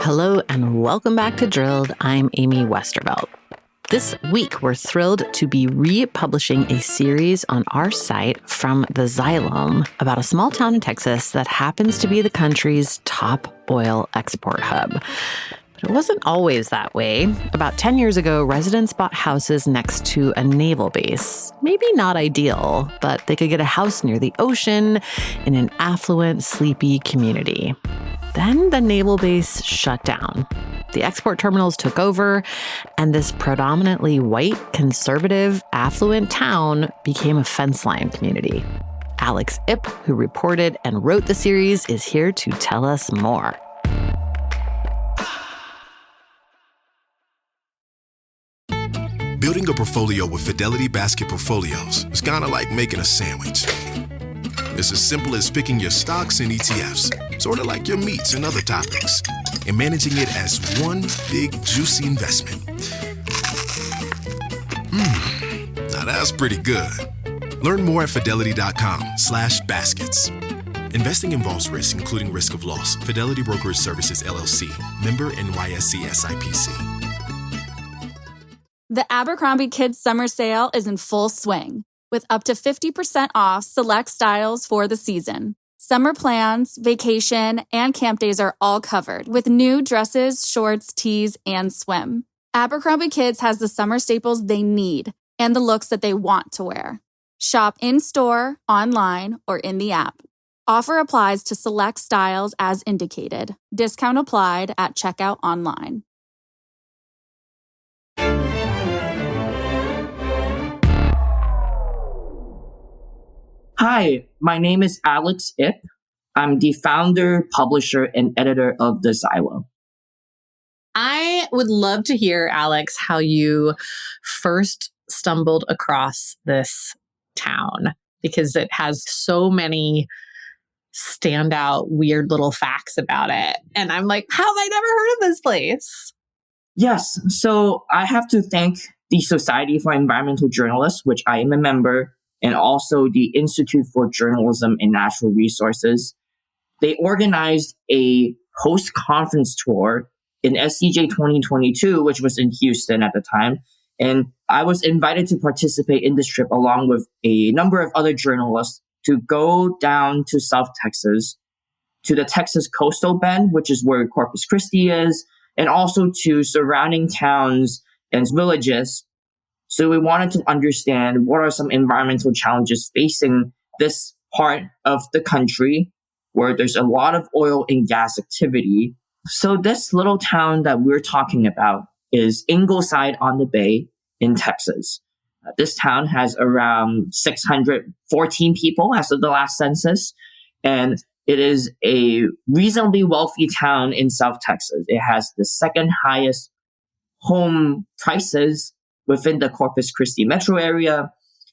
Hello and welcome back to Drilled. I'm Amy Westervelt. This week, we're thrilled to be republishing a series on our site from the Xylem about a small town in Texas that happens to be the country's top oil export hub. But it wasn't always that way. About 10 years ago, residents bought houses next to a naval base. Maybe not ideal, but they could get a house near the ocean in an affluent, sleepy community. Then the naval base shut down. The export terminals took over, and this predominantly white, conservative, affluent town became a fence line community. Alex Ip, who reported and wrote the series, is here to tell us more. Building a portfolio with Fidelity Basket Portfolios is kind of like making a sandwich. It's as simple as picking your stocks and ETFs, sort of like your meats and other toppings, and managing it as one big, juicy investment. Now that's pretty good. Learn more at fidelity.com/baskets. Investing involves risk, including risk of loss. Fidelity Brokerage Services, LLC. Member NYSE SIPC. The Abercrombie Kids Summer Sale is in full swing, with up to 50% off select styles for the season. Summer plans, vacation, and camp days are all covered with new dresses, shorts, tees, and swim. Abercrombie Kids has the summer staples they need and the looks that they want to wear. Shop in-store, online, or in the app. Offer applies to select styles as indicated. Discount applied at checkout online. Hi, my name is Alex Ip. I'm the founder, publisher, and editor of The Xylem. I would love to hear, Alex, how you first stumbled across this town, because it has so many standout, weird little facts about it. And I'm like, how have I never heard of this place? Yes, so I have to thank the Society for Environmental Journalists, which I am a member, and also the Institute for Journalism and Natural Resources. They organized a post-conference tour in SCJ 2022, which was in Houston at the time. And I was invited to participate in this trip along with a number of other journalists to go down to South Texas, to the Texas coastal bend, which is where Corpus Christi is, and also to surrounding towns and villages. So we wanted to understand what are some environmental challenges facing this part of the country where there's a lot of oil and gas activity. So this little town that we're talking about is Ingleside on the Bay in Texas. This town has around 614 people as of the last census, and it is a reasonably wealthy town in South Texas. It has the second highest home prices within the Corpus Christi metro area.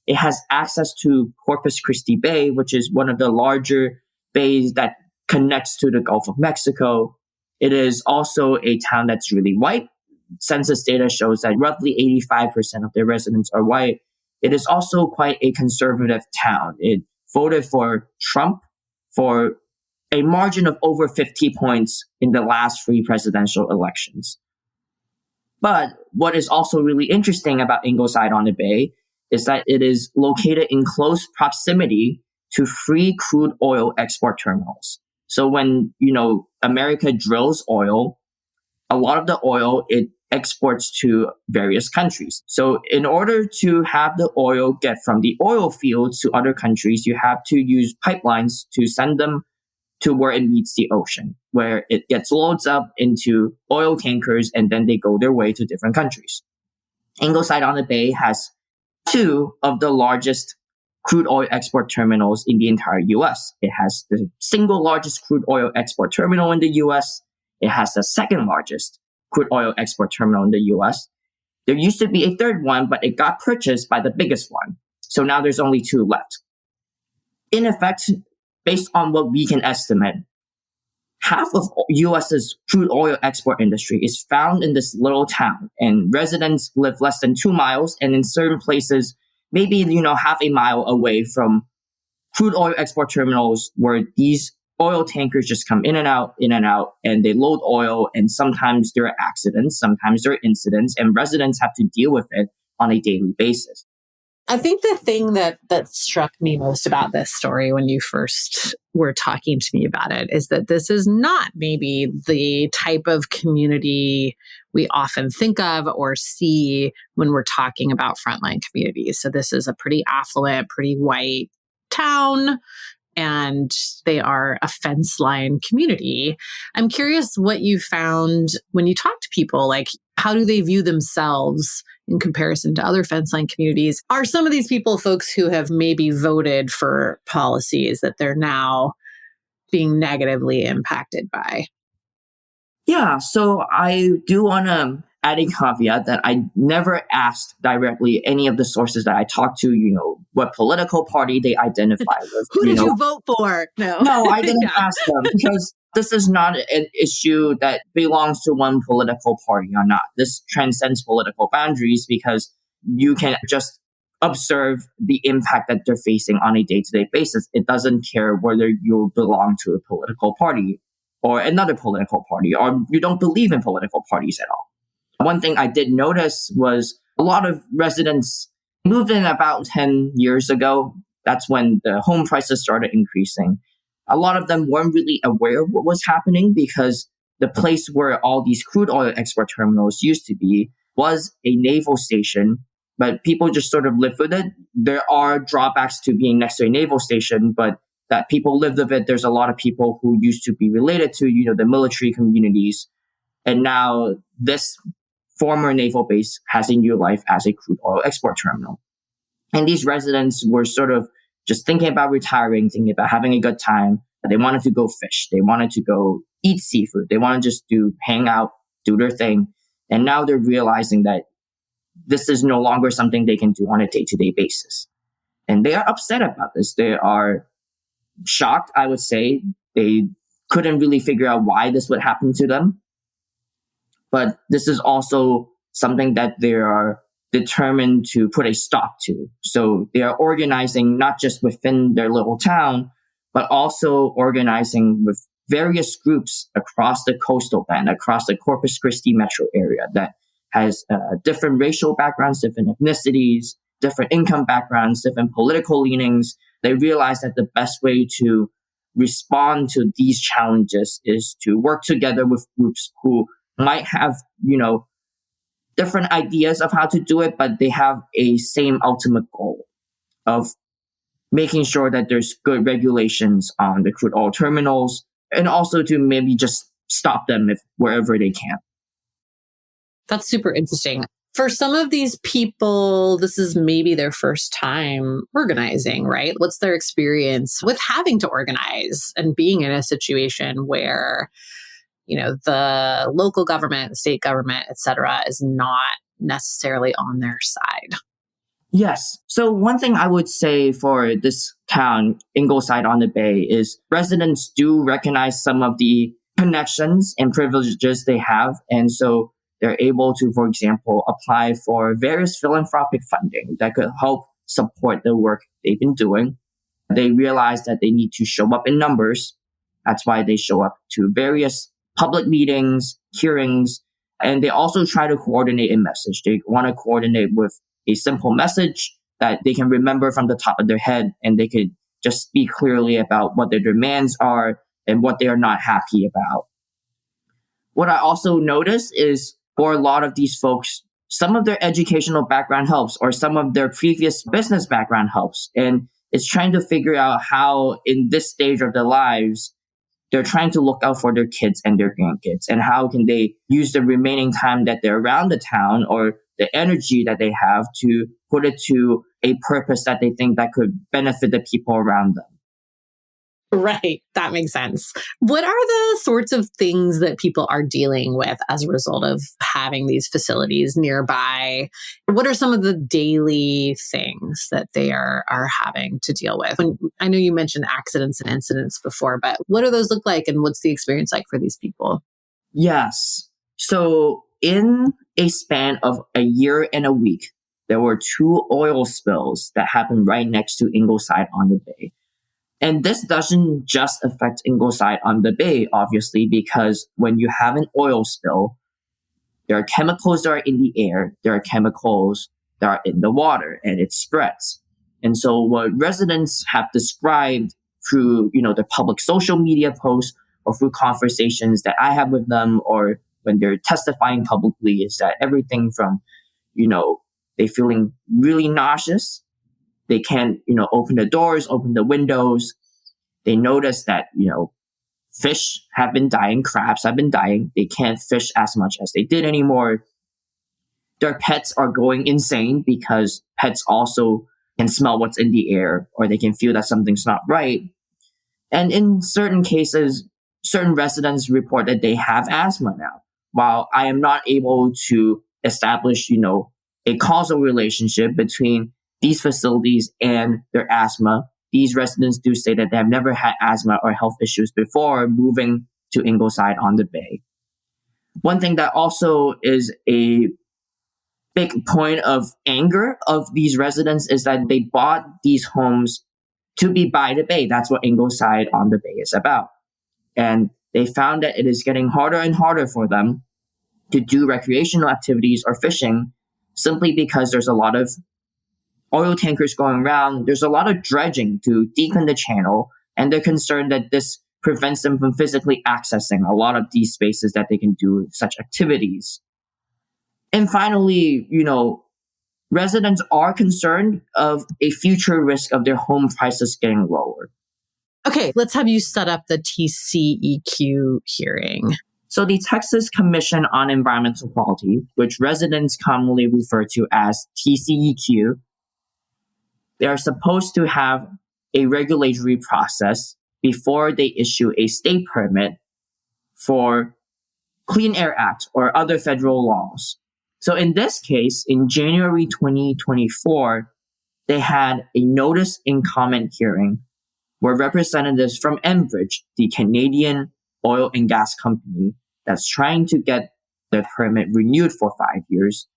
It has access to Corpus Christi Bay, which is one of the larger bays that connects to the Gulf of Mexico. It is also a town that's really white. Census data shows that roughly 85% of their residents are white. It is also quite a conservative town. It voted for Trump for a margin of over 50 points in the last 3 presidential elections. But what is also really interesting about Ingleside on the Bay is that it is located in close proximity to 3 crude oil export terminals. So when, America drills oil, a lot of the oil it exports to various countries. So in order to have the oil get from the oil fields to other countries, you have to use pipelines to send them to where it meets the ocean, where it gets loads up into oil tankers, and then they go their way to different countries. Ingleside on the Bay has 2 of the largest crude oil export terminals in the entire U.S. It has the single largest crude oil export terminal in the U.S. It has the second largest crude oil export terminal in the U.S. There used to be a third one, but it got purchased by the biggest one. So now there's only 2 left. In effect, based on what we can estimate, half of U.S.'s crude oil export industry is found in this little town, and residents live less than 2 miles, and in certain places, maybe, half a mile away from crude oil export terminals where these oil tankers just come in and out, and they load oil. And sometimes there are accidents, sometimes there are incidents, and residents have to deal with it on a daily basis. I think the thing that struck me most about this story when you first were talking to me about it is that this is not maybe the type of community we often think of or see when we're talking about frontline communities. So this is a pretty affluent, pretty white town, and they are a fence line community. I'm curious what you found when you talk to people, like how do they view themselves in comparison to other fence line communities? Are some of these people folks who have maybe voted for policies that they're now being negatively impacted by? Yeah, so I do want to add a caveat that I never asked directly any of the sources that I talked to, what political party they identify with. Who did you vote for? No, I didn't ask them because this is not an issue that belongs to one political party or not. This transcends political boundaries because you can just observe the impact that they're facing on a day-to-day basis. It doesn't care whether you belong to a political party or another political party, or you don't believe in political parties at all. One thing I did notice was a lot of residents moved in about 10 years ago. That's when the home prices started increasing. A lot of them weren't really aware of what was happening because the place where all these crude oil export terminals used to be was a naval station, but people just sort of lived with it. There are drawbacks to being next to a naval station, but that people lived with it. There's a lot of people who used to be related to, the military communities. And now this former naval base has a new life as a crude oil export terminal. And these residents were sort of just thinking about retiring, thinking about having a good time. They wanted to go fish. They wanted to go eat seafood. They wanted to just hang out, do their thing. And now they're realizing that this is no longer something they can do on a day-to-day basis. And they are upset about this. They are shocked, I would say. They couldn't really figure out why this would happen to them. But this is also something that they are determined to put a stop to. So they are organizing not just within their little town, but also organizing with various groups across the coastal band, across the Corpus Christi metro area that has different racial backgrounds, different ethnicities, different income backgrounds, different political leanings. They realize that the best way to respond to these challenges is to work together with groups who might have, different ideas of how to do it, but they have a same ultimate goal of making sure that there's good regulations on the crude oil terminals, and also to maybe just stop them wherever they can. That's super interesting. For some of these people, this is maybe their first time organizing, right? What's their experience with having to organize and being in a situation where, the local government, the state government, et cetera, is not necessarily on their side? Yes. So one thing I would say for this town, Ingleside on the Bay, is residents do recognize some of the connections and privileges they have. And so they're able to, for example, apply for various philanthropic funding that could help support the work they've been doing. They realize that they need to show up in numbers. That's why they show up to various public meetings, hearings, and they also try to coordinate a message. They want to coordinate with a simple message that they can remember from the top of their head, and they could just speak clearly about what their demands are and what they are not happy about. What I also notice is for a lot of these folks, some of their educational background helps, or some of their previous business background helps. And it's trying to figure out how in this stage of their lives, they're trying to look out for their kids and their grandkids, and how can they use the remaining time that they're around the town or the energy that they have to put it to a purpose that they think that could benefit the people around them. Right. That makes sense. What are the sorts of things that people are dealing with as a result of having these facilities nearby? What are some of the daily things that they are having to deal with? I know you mentioned accidents and incidents before, but what do those look like, and what's the experience like for these people? Yes. So in a span of a year and a week, there were 2 oil spills that happened right next to Ingleside on the Bay. And this doesn't just affect Ingleside on the Bay, obviously, because when you have an oil spill, there are chemicals that are in the air, there are chemicals that are in the water, and it spreads. And so what residents have described through, the public social media posts or through conversations that I have with them or when they're testifying publicly is that everything from, they feeling really nauseous. They can't, open the doors, open the windows. They notice that, fish have been dying, crabs have been dying. They can't fish as much as they did anymore. Their pets are going insane because pets also can smell what's in the air or they can feel that something's not right. And in certain cases, certain residents report that they have asthma now. While I am not able to establish, a causal relationship between these facilities and their asthma, these residents do say that they have never had asthma or health issues before moving to Ingleside on the Bay. One thing that also is a big point of anger of these residents is that they bought these homes to be by the bay. That's what Ingleside on the Bay is about. And they found that it is getting harder and harder for them to do recreational activities or fishing simply because there's a lot of oil tankers going around. There's a lot of dredging to deepen the channel, and they're concerned that this prevents them from physically accessing a lot of these spaces that they can do such activities. And finally, residents are concerned of a future risk of their home prices getting lower. Okay, let's have you set up the TCEQ hearing. So the Texas Commission on Environmental Quality, which residents commonly refer to as TCEQ, they are supposed to have a regulatory process before they issue a state permit for Clean Air Act or other federal laws. So in this case, in January 2024, they had a notice and comment hearing where representatives from Enbridge, the Canadian oil and gas company that's trying to get their permit renewed for 5 years,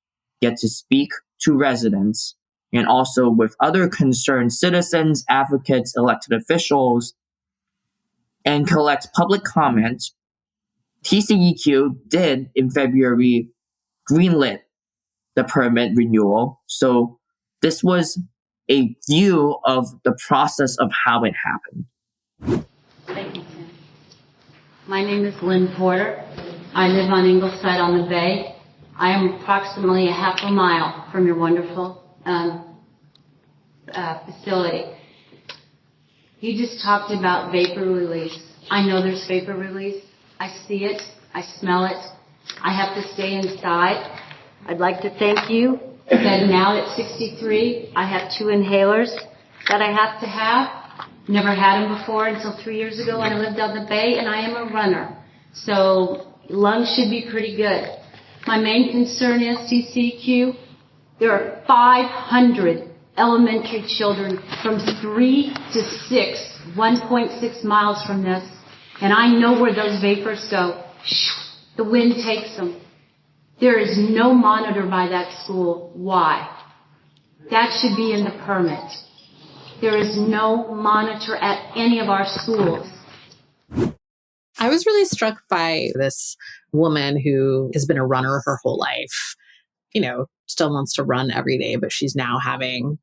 get to speak to residents and also with other concerned citizens, advocates, elected officials, and collect public comment. TCEQ did in February greenlit the permit renewal. So this was a view of the process of how it happened. Thank you, Tim. My name is Lynn Porter. I live on Ingleside on the Bay. I am approximately a half a mile from your wonderful facility. You just talked about vapor release. I know there's vapor release. I see it. I smell it. I have to stay inside. I'd like to thank you that now at 63, I have 2 inhalers that I have to have. Never had them before until 3 years ago when I lived on the Bay, and I am a runner. So lungs should be pretty good. My main concern is TCEQ. There are 500 elementary children from 3 to 6, 1.6 miles from this, and I know where those vapors go. The wind takes them. There is no monitor by that school. Why? That should be in the permit. There is no monitor at any of our schools. I was really struck by this woman who has been a runner her whole life, still wants to run every day, but she's now having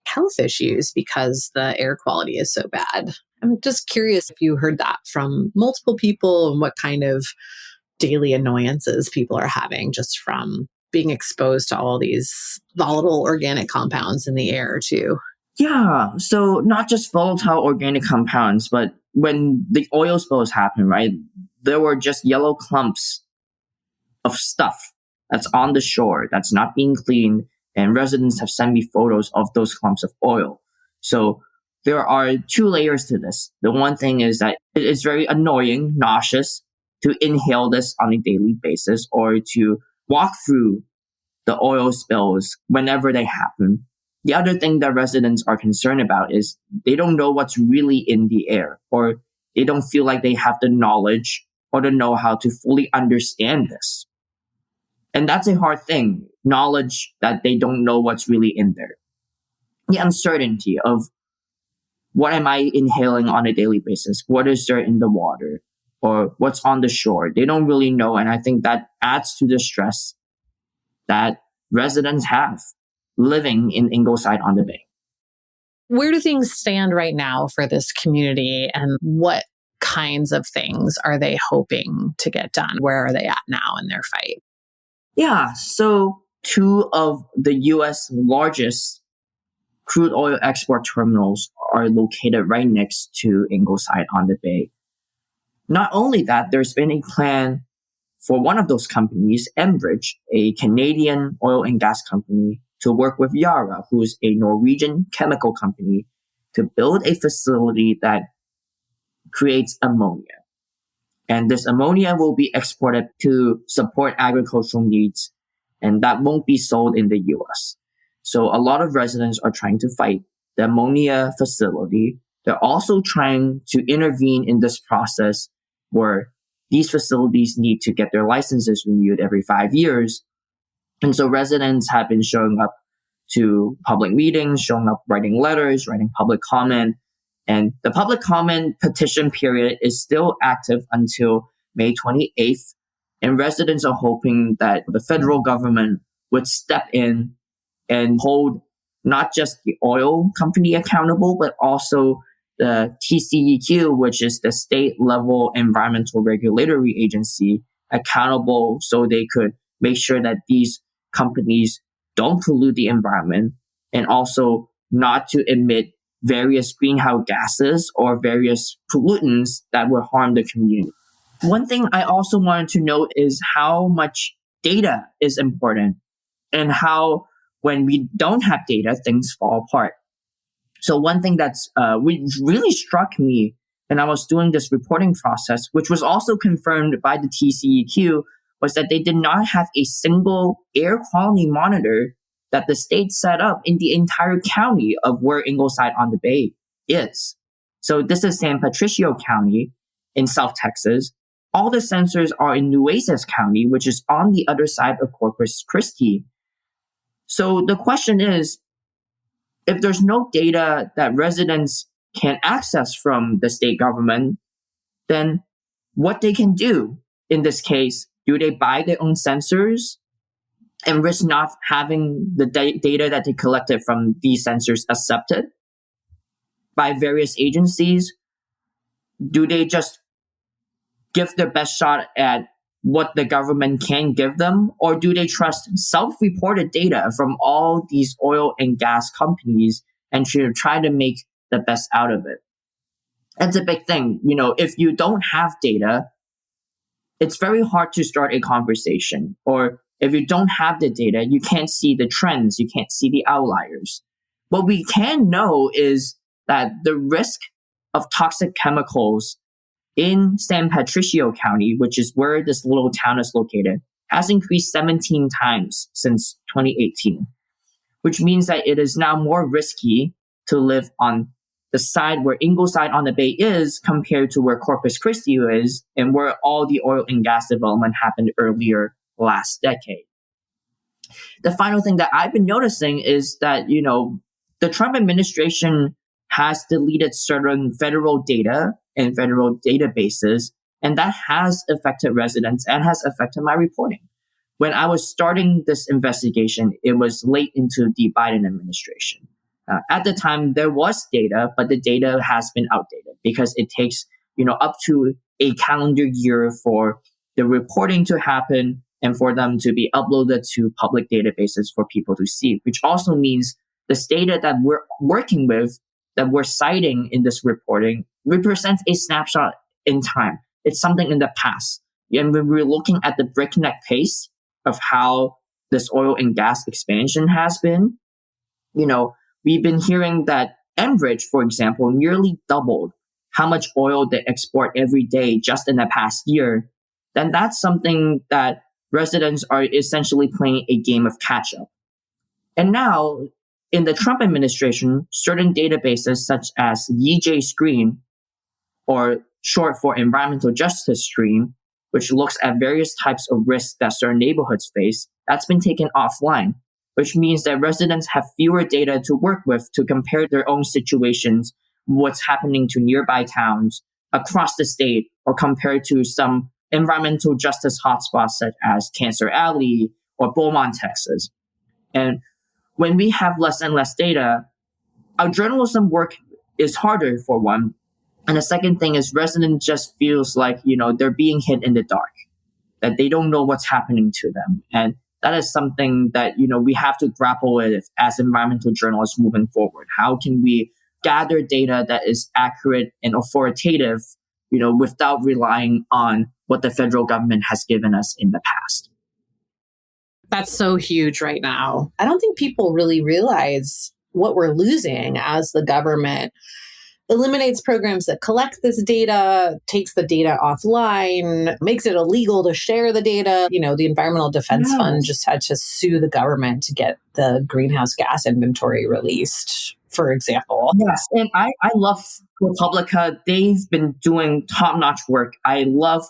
health issues because the air quality is so bad. I'm just curious if you heard that from multiple people and what kind of daily annoyances people are having just from being exposed to all these volatile organic compounds in the air too. Yeah, so not just volatile organic compounds, but when the oil spills happened, right, there were just yellow clumps of stuff that's on the shore that's not being cleaned, and residents have sent me photos of those clumps of oil. So there are 2 layers to this. The one thing is that it's very annoying, nauseous, to inhale this on a daily basis or to walk through the oil spills whenever they happen. The other thing that residents are concerned about is they don't know what's really in the air, or they don't feel like they have the knowledge or the know-how to fully understand this. And that's a hard thing, knowledge that they don't know what's really in there. The uncertainty of what am I inhaling on a daily basis? What is there in the water or what's on the shore? They don't really know. And I think that adds to the stress that residents have living in Ingleside on the Bay. Where do things stand right now for this community, and what kinds of things are they hoping to get done? Where are they at now in their fight? Yeah, so two of the U.S. largest crude oil export terminals are located right next to Ingleside on the Bay. Not only that, there's been a plan for one of those companies, Enbridge, a Canadian oil and gas company, to work with Yara, who is a Norwegian chemical company, to build a facility that creates ammonia. And this ammonia will be exported to support agricultural needs, and that won't be sold in the US. So a lot of residents are trying to fight the ammonia facility. They're also trying to intervene in this process where these facilities need to get their licenses renewed every 5 years. And so residents have been showing up to public meetings, showing up writing letters, writing public comment. And the public comment petition period is still active until May 28th. And residents are hoping that the federal government would step in and hold not just the oil company accountable, but also the TCEQ, which is the state level environmental regulatory agency, accountable so they could make sure that these companies don't pollute the environment, and also not to emit various greenhouse gases or various pollutants that will harm the community. One thing I also wanted to note is how much data is important and how when we don't have data, things fall apart. So one thing that's which really struck me when I was doing this reporting process, which was also confirmed by the TCEQ, was that they did not have a single air quality monitor that the state set up in the entire county of where Ingleside on the Bay is. So this is San Patricio County in South Texas. All the sensors are in Nueces County, which is on the other side of Corpus Christi. So the question is, if there's no data that residents can access from the state government, then what they can do in this case, do they buy their own sensors and risk not having the data that they collected from these sensors accepted by various agencies? Do they just give their best shot at what the government can give them? Or do they trust self-reported data from all these oil and gas companies and try to make the best out of it? That's a big thing. You know, if you don't have data, it's very hard to start a conversation. Or if you don't have the data, you can't see the trends, you can't see the outliers. What we can know is that the risk of toxic chemicals in San Patricio County, which is where this little town is located, has increased 17 times since 2018, which means that it is now more risky to live on the side where Ingleside on the Bay is compared to where Corpus Christi is and where all the oil and gas development happened earlier last decade. The final thing that I've been noticing is that, you know, the Trump administration has deleted certain federal data and federal databases, and that has affected residents and has affected my reporting. When I was starting this investigation, it was late into the Biden administration. At the time, there was data, but the data has been outdated because it takes, you know, up to a calendar year for the reporting to happen and for them to be uploaded to public databases for people to see, which also means this data that we're working with, that we're citing in this reporting, represents a snapshot in time. It's something in the past. And when we're looking at the breakneck pace of how this oil and gas expansion has been, you know, we've been hearing that Enbridge, for example, nearly doubled how much oil they export every day just in the past year. Then that's something that residents are essentially playing a game of catch up. And now, in the Trump administration, certain databases such as EJ Screen, or short for Environmental Justice Stream, which looks at various types of risks that certain neighborhoods face, that's been taken offline, which means that residents have fewer data to work with to compare their own situations what's happening to nearby towns across the state or compared to some environmental justice hotspots such as Cancer Alley or Beaumont, Texas. And when we have less and less data, our journalism work is harder, for one. And the second thing is residents just feels like, they're being hit in the dark, that they don't know what's happening to them. And that is something that, we have to grapple with as environmental journalists moving forward. How can we gather data that is accurate and authoritative, without relying on what the federal government has given us in the past? That's so huge right now. I don't think people really realize what we're losing as the government eliminates programs that collect this data, takes the data offline, makes it illegal to share the data. The Environmental Defense Fund just had to sue the government to get the greenhouse gas inventory released, for example. Yes, and I love ProPublica. They've been doing top-notch work. I love,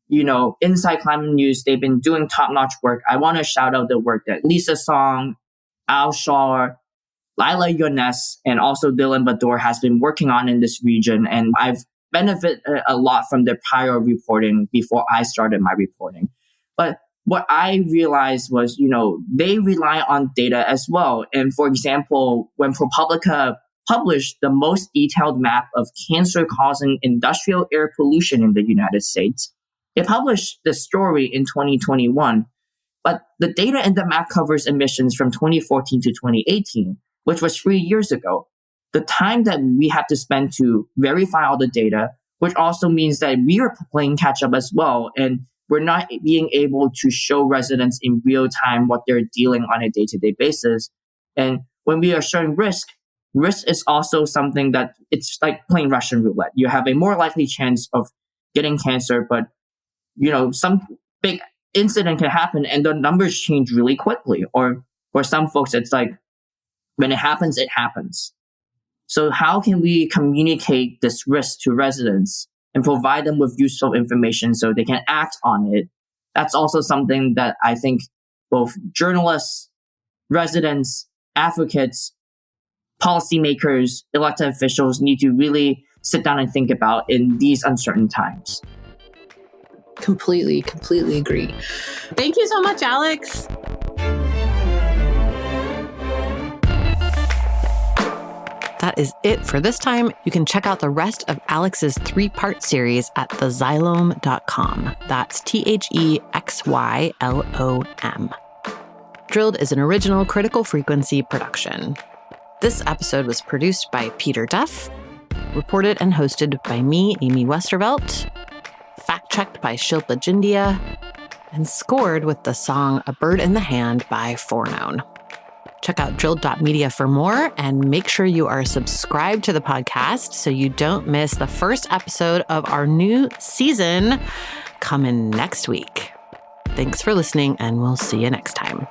Inside Climate News. They've been doing top-notch work. I want to shout out the work that Lisa Song, Al Shar, Lila Younes, and also Dylan Bador has been working on in this region. And I've benefited a lot from their prior reporting before I started my reporting. But what I realized was, they rely on data as well. And for example, when ProPublica published the most detailed map of cancer-causing industrial air pollution in the United States, it published the story in 2021. But the data in the map covers emissions from 2014 to 2018, which was 3 years ago. The time that we have to spend to verify all the data, which also means that we are playing catch up as well. And we're not being able to show residents in real time what they're dealing on a day-to-day basis. And when we are showing risk is also something that it's like playing Russian roulette. You have a more likely chance of getting cancer, but some big incident can happen and the numbers change really quickly. Or for some folks, it's like, when it happens, it happens. So how can we communicate this risk to residents and provide them with useful information so they can act on it? That's also something that I think both journalists, residents, advocates, policymakers, elected officials need to really sit down and think about in these uncertain times. Completely agree. Thank you so much, Alex. That is it for this time. You can check out the rest of Alex's 3-part series at thexylome.com. That's THEXYLOM. Drilled is an original Critical Frequency production. This episode was produced by Peter Duff, reported and hosted by me, Amy Westervelt, fact-checked by Shilpa Jindia, and scored with the song A Bird in the Hand by Forknown. Check out drilled.media for more and make sure you are subscribed to the podcast so you don't miss the first episode of our new season coming next week. Thanks for listening, and we'll see you next time.